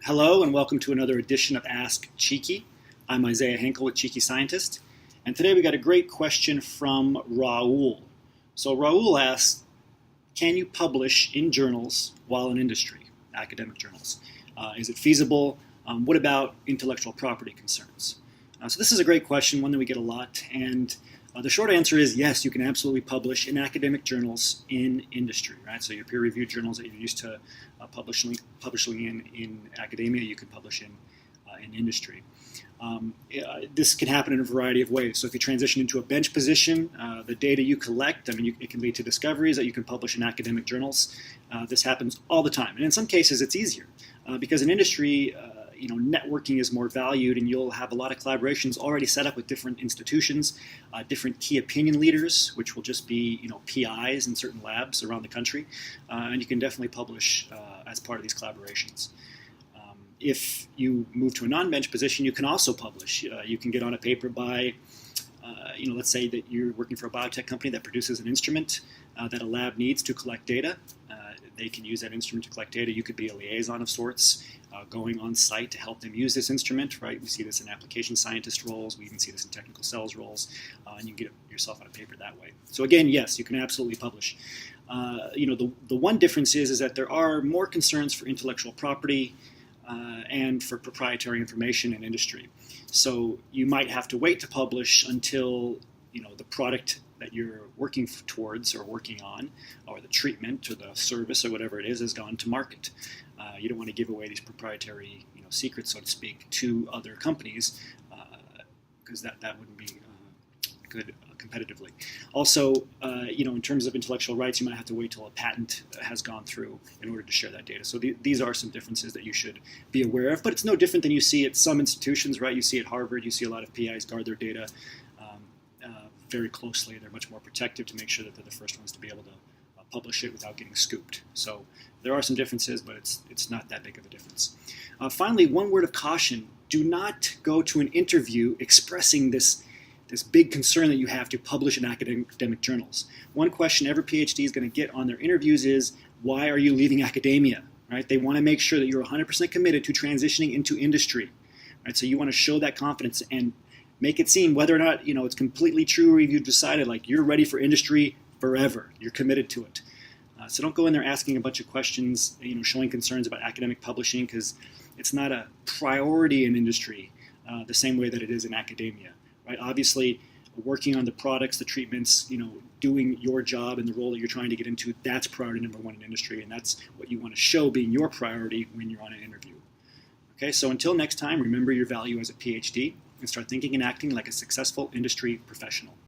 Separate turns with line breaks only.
Hello and welcome to another edition of Ask Cheeky. I'm Isaiah Henkel with Cheeky Scientist, and today we got a great question from Raul. So Raul asks, can you publish in journals while in industry, academic journals? Is it feasible? What about intellectual property concerns? So this is a great question, one that we get a lot, and the short answer is yes, you can absolutely publish in academic journals in industry, right? So your peer-reviewed journals that you're used to publishing in academia, you can publish in industry. This can happen in a variety of ways. So if you transition into a bench position, the data you collect, it can lead to discoveries that you can publish in academic journals. This happens all the time. And in some cases, it's easier because in industry, networking is more valued, and you'll have a lot of collaborations already set up with different institutions, different key opinion leaders, which will just be PIs in certain labs around the country, and you can definitely publish as part of these collaborations. If you move to a non-bench position, you can also publish. You can get on a paper by, let's say that you're working for a biotech company that produces an instrument that a lab needs to collect data. They can use that instrument to collect data. You could be a liaison of sorts, going on site to help them use this instrument, right? We see this in application scientist roles. We even see this in technical sales roles, and you can get yourself on a paper that way. So again, yes, you can absolutely publish. The one difference is that there are more concerns for intellectual property and for proprietary information in industry. So you might have to wait to publish until the product that you're working towards or working on, or the treatment or the service or whatever it is, has gone to market. You don't want to give away these proprietary secrets, so to speak, to other companies because that wouldn't be good competitively. Also, in terms of intellectual rights, you might have to wait till a patent has gone through in order to share that data. So these are some differences that you should be aware of, but it's no different than you see at some institutions, right? You see at Harvard, you see a lot of PIs guard their data very closely. They're much more protective to make sure that they're the first ones to be able to publish it without getting scooped. So there are some differences, but it's not that big of a difference. Finally, one word of caution: do not go to an interview expressing this big concern that you have to publish in academic journals. One question every PhD is going to get on their interviews is, why are you leaving academia? Right? They want to make sure that you're 100% committed to transitioning into industry. Right? So you want to show that confidence and make it seem, whether or not it's completely true or you've decided like you're ready for industry forever, you're committed to it. So don't go in there asking a bunch of questions, showing concerns about academic publishing, because it's not a priority in industry the same way that it is in academia. Right? Obviously, working on the products, the treatments, doing your job and the role that you're trying to get into, that's priority number one in industry, and that's what you want to show being your priority when you're on an interview. Okay, so until next time, remember your value as a PhD and start thinking and acting like a successful industry professional.